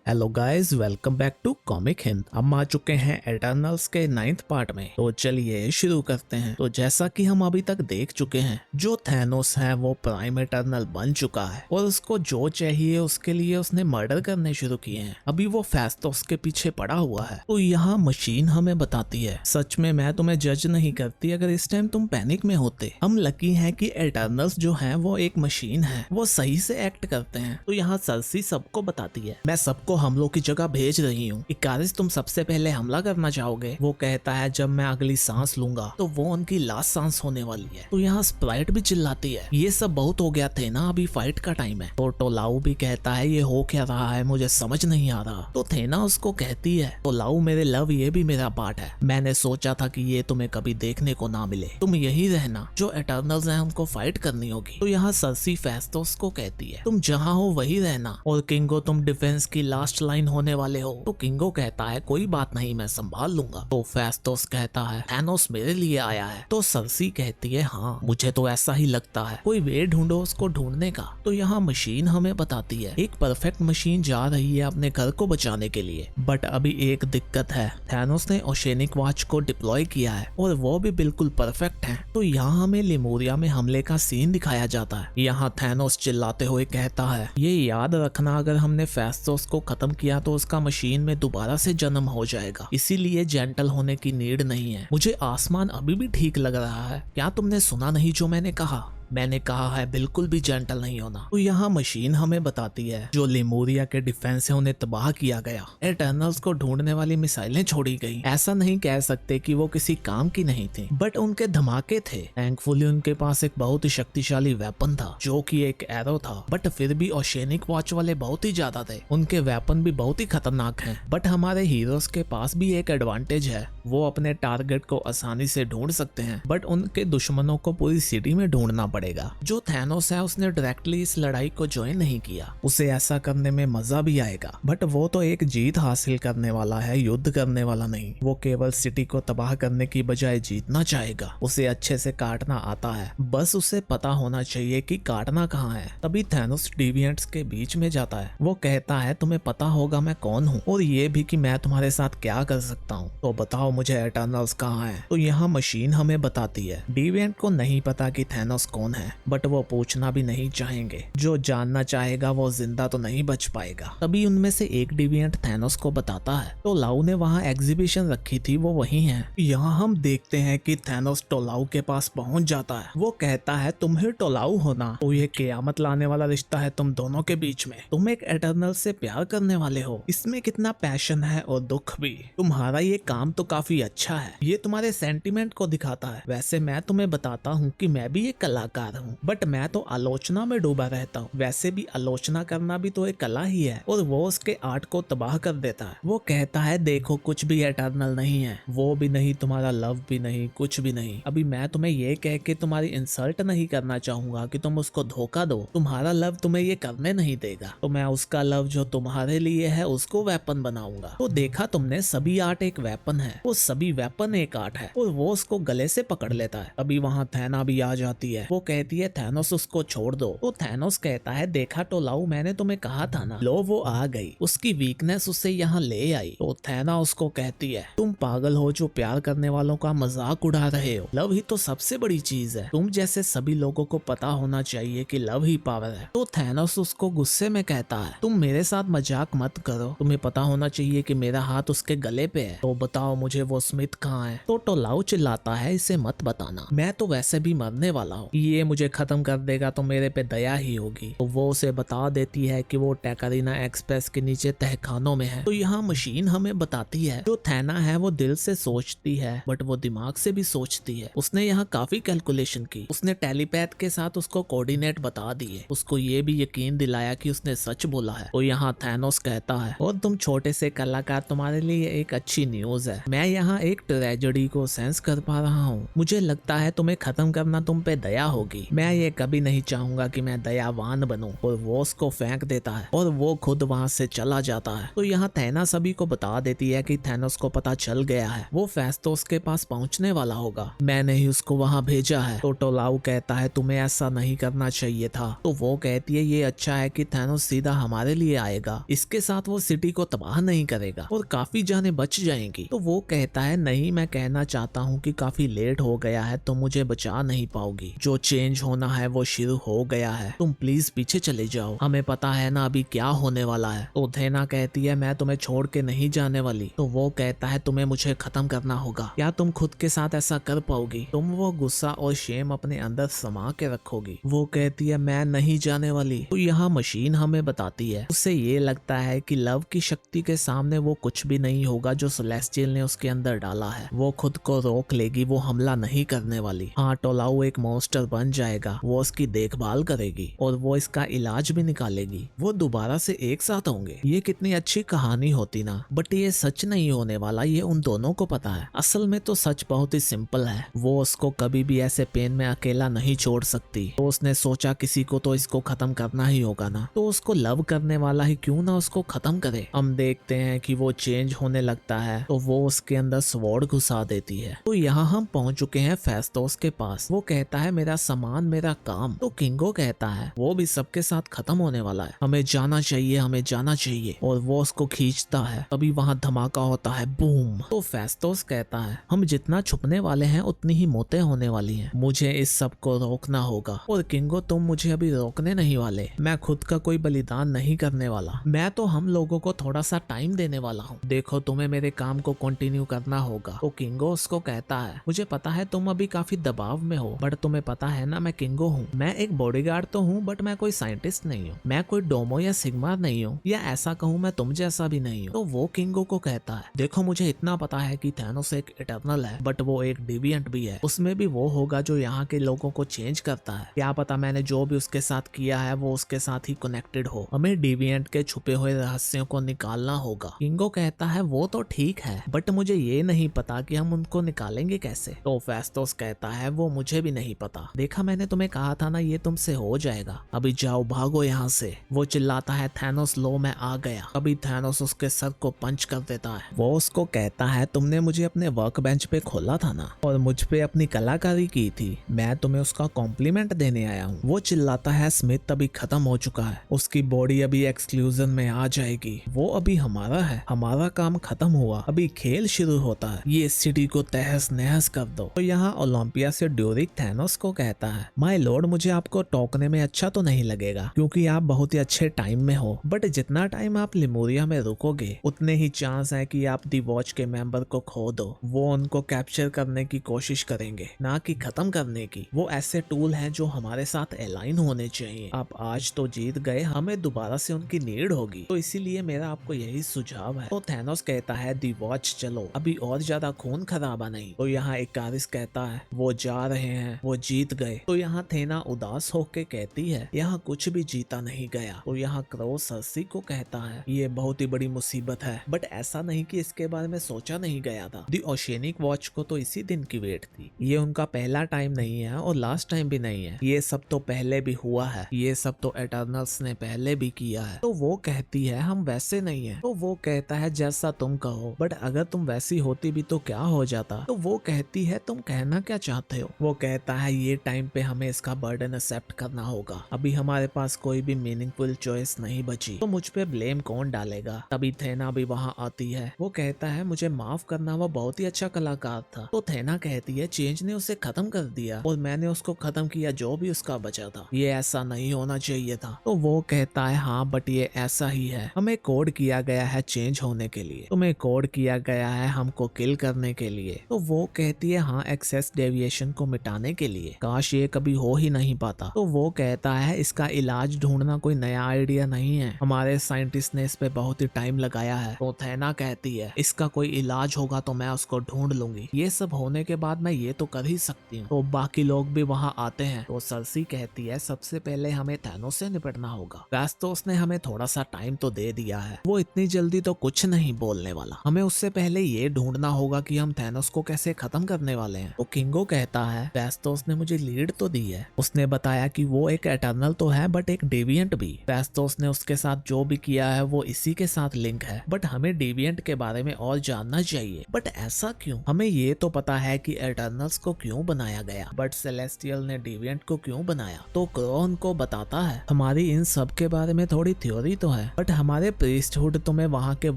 Hello guys, welcome back to Comic Hind. हम आ चुके हैं एटर्नल्स के 9th पार्ट में। तो चलिए शुरू करते हैं। तो जैसा कि हम अभी तक देख चुके हैं, जो थैनोस है वो प्राइम एटर्नल बन चुका है और उसको जो चाहिए उसके लिए उसने मर्डर करने शुरू किए हैं। अभी वो फेस्टोस के पीछे पड़ा हुआ है। तो यहाँ मशीन हमें बताती है, सच में मैं तुम्हें जज नहीं करती अगर इस टाइम तुम पैनिक में होते। हम लकी हैं कि एटर्नल्स जो है वो एक मशीन है, वो सही से एक्ट करते हैं। तो यहाँ सर्सी सबको बताती है, मैं सबको हमलों की जगह भेज रही हूँ। इकारिस, तुम सबसे पहले हमला करना चाहोगे? वो कहता है जब मैं अगली सांस लूंगा तो वो उनकी लास्ट सांस होने वाली है। तो यहाँ स्प्राइट भी चिल्लाती है, ये सब बहुत हो गया थे ना, अभी फाइट का टाइम है। तो टोलाऊ भी कहता है ये हो क्या रहा है, मुझे समझ नहीं आ रहा। तो थेना उसको कहती है, टोलाऊ मेरे लव, ये भी मेरा पार्ट है। मैंने सोचा था कि ये तुम्हें कभी देखने को ना मिले, तुम यही रहना। जो एटर्नल्स हैं उनको फाइट करनी होगी। तो यहाँ सर्सी फेस्टोस को कहती है तुम जहाँ हो वही रहना, और किंगो तुम डिफेंस की लास्ट लाइन होने वाले हो। तो किंगो कहता है कोई बात नहीं, मैं संभाल लूंगा। तो फेस्टोस कहता है थैनोस मेरे लिए आया है। तो सर्सी कहती है हाँ, मुझे तो ऐसा ही लगता है, कोई वे ढूंढो उसको ढूंढने का। तो यहाँ मशीन हमें बताती है एक परफेक्ट मशीन जा रही है अपने घर को बचाने के लिए, बट अभी एक दिक्कत है, थैनोस ने ओशेनिक वॉच को डिप्लॉय किया है और वो भी बिल्कुल परफेक्ट है। तो यहाँ हमें लेमोरिया में हमले का सीन दिखाया जाता है। यहाँ थैनोस चिल्लाते हुए कहता है ये याद रखना, अगर हमने फेस्टोस को खत्म किया तो उसका मशीन में दोबारा से जन्म हो जाएगा, इसीलिए जेंटल होने की नीड नहीं है। मुझे आसमान अभी भी ठीक लग रहा है, क्या तुमने सुना नहीं जो मैंने कहा? मैंने कहा है बिल्कुल भी जेंटल नहीं होना। तो यहाँ मशीन हमें बताती है जो लेमोरिया के डिफेंस है उन्हें तबाह किया गया, एटर्नल्स को ढूंढने वाली मिसाइलें छोड़ी गई। ऐसा नहीं कह सकते कि वो किसी काम की नहीं थी, बट उनके धमाके थे। थैंकफुली उनके पास एक बहुत ही शक्तिशाली वेपन था जो कि एक एरो था, बट फिर भी ओशेनिक वॉच वाले बहुत ही ज्यादा थे, उनके वेपन भी बहुत ही खतरनाक हैं। बट हमारे हीरोज के पास भी एक एडवांटेज है, वो अपने टारगेट को आसानी से ढूंढ सकते हैं, बट उनके दुश्मनों को पूरी सिटी में ढूंढना पड़ेगा। जो थैनोस है उसने डायरेक्टली इस लड़ाई को ज्वाइन नहीं किया, उसे ऐसा करने में मजा भी आएगा, बट वो तो एक जीत हासिल करने वाला है, युद्ध करने वाला नहीं। वो केवल सिटी को तबाह करने की बजाय जीतना चाहेगा। उसे अच्छे से काटना आता है, बस उसे पता होना चाहिए कि काटना कहाँ है। तभी थैनोस डिविएंट्स के बीच में जाता है। वो कहता है तुम्हें पता होगा मैं कौन हूँ, और ये भी कि मैं तुम्हारे साथ क्या कर सकता हूँ, तो बताओ मुझे एटर्नल्स कहाँ है। तो यहाँ मशीन हमें बताती है डिविएंट को नहीं पता कि थैनोस कौन है, बट वो पूछना भी नहीं चाहेंगे। जो जानना चाहेगा वो जिंदा तो नहीं बच पाएगा। तभी उनमें से एक डिविएंट थैनोस को बताता है टोलाऊ ने वहाँ एग्जीबिशन रखी थी, वो वही है। यहाँ हम देखते हैं कि थैनोस टोलाऊ के पास पहुंच जाता है। वो कहता है तुम ही टोलाऊ हो ना, तो ये कियामत लाने वाला रिश्ता है तुम दोनों के बीच में। तुम एक एटर्नल से प्यार करने वाले हो, इसमें कितना पैशन है और दुख भी। तुम्हारा ये काम तो काफी अच्छा है, ये तुम्हारे सेंटीमेंट को दिखाता है। वैसे मैं तुम्हें बताता हूँ कि मैं भी एक कलाकार हूँ, बट मैं तो आलोचना में डूबा रहता हूँ। वैसे भी आलोचना करना भी तो एक कला ही है, और वो उसके आर्ट को तबाह कर देता है। वो कहता है देखो कुछ भी एटर्नल नहीं है, वो भी नहीं, तुम्हारा लव भी नहीं, कुछ भी नहीं। अभी मैं तुम्हें ये कह के तुम्हारी इंसल्ट नहीं करना चाहूंगा कि तुम उसको धोखा दो, तुम्हारा लव तुम्हें ये करने नहीं देगा। तो मैं उसका लव जो तुम्हारे लिए है उसको वेपन बनाऊंगा। तो देखा तुमने, सभी आर्ट एक वेपन है, वो सभी वेपन एक आर्ट है, और वो उसको गले से पकड़ लेता है। अभी वहाँ थैना भी आ जाती है। वो कहती है थैनोस उसको छोड़ दो। तो थैनोस कहता है देखा टोलाऊ, मैंने तुम्हें कहा था ना। लो वो आ गई, उसकी वीकनेस उसे यहाँ ले आई। तो थैना उसको कहती है तुम पागल हो जो प्यार करने वालों का मजाक उड़ा रहे हो, लव ही तो सबसे बड़ी चीज है। तुम जैसे सभी लोगों को पता होना चाहिए कि लव ही पावर है। तो थैनोस उसको गुस्से में कहता है तुम मेरे साथ मजाक मत करो, तुम्हें पता होना चाहिए कि मेरा हाथ उसके गले पे है। तो बताओ मुझे वो स्मिथ कहाँ है। तो टोलाऊ चिल्लाता है इसे मत बताना, मैं तो वैसे भी मरने वाला हूँ, ये मुझे खत्म कर देगा तो मेरे पे दया ही होगी। तो वो उसे बता देती है कि वो टैकारीना एक्सप्रेस के नीचे तहखानों में है। तो यहाँ मशीन हमें बताती है जो थैना है वो दिल से सोचती है, बट वो दिमाग से भी सोचती है। उसने यहाँ काफी कैलकुलेशन की, उसने टेलीपैथ के साथ उसको कोऑर्डिनेट बता दिए, उसको ये भी यकीन दिलाया कि उसने सच बोला है। तो यहाँ थैनोस कहता है और तुम छोटे से कलाकार, तुम्हारे लिए एक अच्छी न्यूज है, मैं यहाँ एक ट्रेजेडी को सेंस कर पा रहा हूँ। मुझे लगता है तुम्हें खत्म करना तुम पे दया होगी। मैं ये कभी नहीं चाहूंगा कि मैं दयावान बनूं। और वो उसको फेंक देता है और वो खुद वहां से चला जाता है। तो यहाँ थैना सभी को बता देती है कि थैनोस को पता चल गया है, वो फेस्टोस के पास पहुंचने वाला होगा, मैंने ही उसको वहां भेजा है। तो टोलाऊ कहता है तुम्हें ऐसा नहीं करना चाहिए था। तो वो कहती है ये अच्छा है कि थैनोस सीधा हमारे लिए आएगा, इसके साथ वो सिटी को तबाह नहीं करेगा और काफी जाने बच जाएंगी। तो वो कहता है नहीं, मैं कहना चाहता हूँ कि काफी लेट हो गया है, तुम मुझे बचा नहीं पाओगी, जो चेंज होना है वो शुरू हो गया है, तुम प्लीज पीछे चले जाओ, हमें पता है ना अभी क्या होने वाला है। तो थेना कहती है मैं तुम्हें छोड़ के नहीं जाने वाली। तो वो कहता है तुम्हें मुझे खत्म करना होगा, क्या तुम खुद के साथ ऐसा कर पाओगी? तुम वो गुस्सा और शेम अपने अंदर समा के रखोगी। वो कहती है मैं नहीं जाने वाली। तो यहाँ मशीन हमें बताती है, उसे ये लगता है कि लव की शक्ति के सामने वो कुछ भी नहीं होगा जो सेलेस्टियल ने उसके अंदर डाला है, वो खुद को रोक लेगी, वो हमला नहीं करने वाली। हाँ, टोलाऊ एक मॉन्स्टर बन जाएगा, वो उसकी देखभाल करेगी और वो इसका इलाज भी निकालेगी, वो दोबारा से एक साथ होंगे। ये कितनी अच्छी कहानी होती ना, बट ये सच नहीं होने वाला, ये उन दोनों को पता है। असल में तो सच बहुत ही सिंपल है, वो उसको कभी भी ऐसे पेन में अकेला नहीं छोड़ सकती। तो उसने सोचा किसी को तो इसको खत्म करना ही होगा ना, तो उसको लव करने वाला ही क्यों ना उसको खत्म करे। हम देखते हैं कि वो चेंज होने लगता है तो वो उसके अंदर स्वॉर्ड घुसा देती है। तो यहाँ हम पहुंच चुके हैं फेस्टोस के पास। वो कहता है मेरा सामान मेरा काम। तो किंगो कहता है वो भी सबके साथ खत्म होने वाला है, हमें जाना चाहिए, हमें जाना चाहिए। और वो उसको खींचता है, तभी वहां धमाका होता है, बूम। तो फेस्टोस कहता है हम जितना छुपने वाले हैं उतनी ही मौतें होने वाली हैं, मुझे इस सब को रोकना होगा। और किंगो तुम मुझे अभी रोकने नहीं वाले, मैं खुद का कोई बलिदान नहीं करने वाला, मैं तो हम लोगों को थोड़ा सा टाइम देने वाला हूँ, देखो तुम्हें मेरे काम को कंटिन्यू करना होगा। तो किंगो उसको कहता है मुझे पता है तुम अभी काफी दबाव में हो, बट तुम्हें पता है ना मैं किंगो हूँ, मैं एक बॉडीगार्ड तो हूँ बट मैं कोई साइंटिस्ट नहीं हूँ, मैं कोई डोमो या सिग्मा नहीं हूँ, या ऐसा कहूँ मैं तुम जैसा भी नहीं हूँ। तो वो किंगो को कहता है देखो मुझे इतना पता है कि थैनोस एक इटर्नल है, बट वो एक डिविएंट भी है, उसमें भी वो होगा जो यहाँ के लोगों को चेंज करता है, क्या पता मैंने जो भी उसके साथ किया है वो उसके साथ ही कनेक्टेड हो, हमें डिविएंट के छुपे हुए रहस्यों को निकालना होगा। किंगो कहता है वो तो ठीक है, बट मुझे ये नहीं पता कि हम उनको निकालेंगे कैसे। तो फेस्टोस कहता है वो मुझे भी नहीं पता, देखा मैंने तुम्हें कहा था ना ये तुमसे हो जाएगा, अभी जाओ भागो यहाँ से। वो चिल्लाता है थैनोस लो मैं आ गया। अभी थैनोस उसके सर को पंच कर देता है। वो उसको कहता है तुमने मुझे अपने वर्क बेंच पे खोला था ना और मुझ पे अपनी कलाकारी की थी, मैं तुम्हें उसका कॉम्प्लीमेंट देने आया हूँ। वो चिल्लाता है स्मिथ अभी खत्म हो चुका है, उसकी बॉडी अभी एक्सक्लूजन में आ जाएगी, वो अभी हमारा है, हमारा काम खत्म हुआ, अभी खेल शुरू होता है, ये सिटी को तहस नहस कर दो। तो यहाँ ओलंपिया से ड्यूरिक थैनोस को कहता है माय लॉर्ड मुझे आपको टोकने में अच्छा तो नहीं लगेगा क्योंकि आप बहुत ही अच्छे टाइम में हो, बट जितना टाइम आप लिमोरिया में रुकोगे उतने ही चांस है कि आप दी वॉच के मेंबर को खो दो, वो उनको कैप्चर करने की कोशिश करेंगे ना कि खत्म करने की, वो ऐसे टूल हैं जो हमारे साथ अलाइन होने चाहिए, आप आज तो जीत गए, हमें दोबारा से उनकी नीड होगी, तो इसीलिए मेरा आपको यही सुझाव है। तो थैनोस कहता है दी वॉच चलो, अभी और ज्यादा खून खराबा नहीं। तो यहाँ इकारिस कहता है वो जा रहे हैं, वो जीत गए। तो यहाँ थेना उदास होके कहती है यहाँ कुछ भी जीता नहीं गया। तो यहाँ क्रो सर्सी को कहता है ये बहुत ही बड़ी मुसीबत है, बट ऐसा नहीं कि इसके बारे में सोचा नहीं गया था, दी ओशियनिक वॉच को तो इसी दिन की वेट थी, ये उनका पहला टाइम नहीं है और लास्ट टाइम भी नहीं है, ये सब तो पहले भी हुआ है, ये सब तो एटर्नल्स ने पहले भी किया है। तो वो कहती है हम वैसे नहीं है। तो वो कहता है जैसा तुम कहो, बट अगर तुम वैसी होती भी तो क्या हो जाता। तो वो कहती है तुम कहना क्या चाहते हो। वो कहता है ये टाइम पे हमें इसका बर्डन एक्सेप्ट करना होगा, अभी हमारे पास कोई भी मीनिंगफुल चॉइस नहीं बची, तो मुझ पे ब्लेम कौन डालेगा। तभी थेना भी वहाँ आती है, वो कहता है मुझे माफ करना, वो बहुत ही अच्छा कलाकार था। तो थेना कहती है चेंज ने उसे खत्म कर दिया और मैंने उसको खत्म किया जो भी उसका बचा था, ये ऐसा नहीं होना चाहिए था। तो वो कहता है हाँ बट ये ऐसा ही है, हमें कोड किया गया है चेंज होने के लिए, तुम्हें कोड किया गया है हमको किल करने के लिए। तो वो कहती है हाँ एक्सेस डेविएशन को मिटाने के लिए, काश ये कभी हो ही नहीं पाता। तो वो कहता है इसका इलाज ढूंढना कोई नया आइडिया नहीं है, हमारे साइंटिस्ट ने इस पे बहुत ही टाइम लगाया है। तो थेना कहती है इसका कोई इलाज होगा तो मैं उसको ढूंढ लूंगी, ये सब होने के बाद मैं ये तो कर ही सकती हूँ। तो बाकी लोग भी वहाँ आते हैं। तो सर्सी कहती है सबसे पहले हमें थैनोस से निपटना होगा, फेस्टोस ने हमें थोड़ा सा टाइम तो दे दिया है, वो इतनी जल्दी तो कुछ नहीं बोलने वाला, हमें उससे पहले ये ढूंढना होगा कि हम थैनोस को कैसे खत्म करने वाले हैं। तो किंगो कहता है फेस्टोस ने मुझे लीड तो दी है। उसने बताया कि वो एक एटर्नल तो है बट एक डेविएंट भी। फेस्टोस ने उसके साथ जो भी किया है वो इसी के साथ लिंक है, बट हमें डेविएंट के बारे में और जानना चाहिए। बट ऐसा क्यों? हमें ये तो पता है कि एटर्नल्स को क्यों बनाया गया, बट सेलेस्टियल ने डेविएंट को क्यों बनाया? तो क्रो उनको बताता है हमारी इन सब के बारे में थोड़ी थ्योरी तो है, बट हमारे प्रीस्टहुड तुम्हें वहाँ के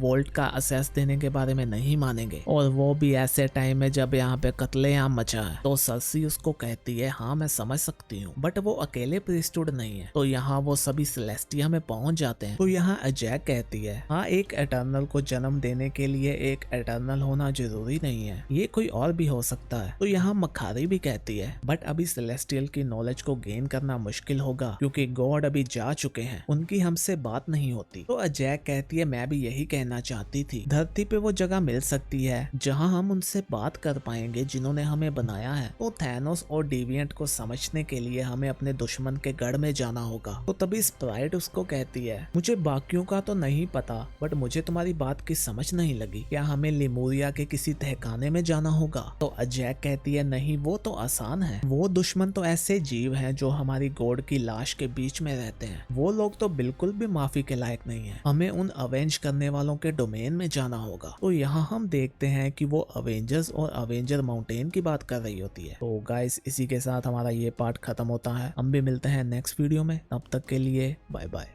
वोल्ट का असेस देने के बारे में नहीं मानेंगे, और वो भी ऐसे टाइम में जब यहाँ पे कत्लेआम मचा है। तो सर्सी उसको कहती है हाँ मैं समझ सकती हूँ, बट वो अकेले प्रीस्टहुड नहीं है। तो यहाँ वो सभी सेलेस्टिया में पहुंच जाते हैं। तो यहाँ अजय कहती है हाँ एक एटर्नल को जन्म देने के लिए एक एटर्नल होना जरूरी नहीं है, ये कोई और भी हो सकता है। तो यहाँ मखारी भी कहती है बट अभी सेलेस्टियल की नॉलेज को गेन करना मुश्किल होगा क्योंकि गॉड अभी जा चुके हैं, उनकी हमसे बात नहीं होती। तो अजय कहती है मैं भी यही कहना चाहती थी, धरती पे वो जगह मिल सकती है जहाँ हम उनसे बात कर पाएंगे जिन्होंने हमें बनाया है। तो थैनोस और डेविएंट को समझने के लिए हमें अपने दुश्मन के गढ़ में जाना होगा। तो तभी स्प्राइट उसको कहती है मुझे बाकियों का तो नहीं पता बट मुझे तुम्हारी बात की समझ नहीं लगी, क्या हमें लिमूरिया के किसी तहखाने में जाना होगा? तो अजय कहती है नहीं वो तो आसान है, वो दुश्मन तो ऐसे जीव हैं जो हमारी गॉड की लाश के बीच में रहते हैं, वो लोग तो बिल्कुल भी माफी के लायक नहीं है, हमें उन अवेंज करने वालों के डोमेन में जाना होगा। तो यहाँ हम देखते हैं कि वो अवेंजर्स और अवेंजर माउंटेन की बात कर रही होती है। तो गाइस इसी के साथ हमारा ये पार्ट खत्म होता है, हम भी मिलते हैं नेक्स्ट वीडियो में, तब तक के लिए बाय बाय।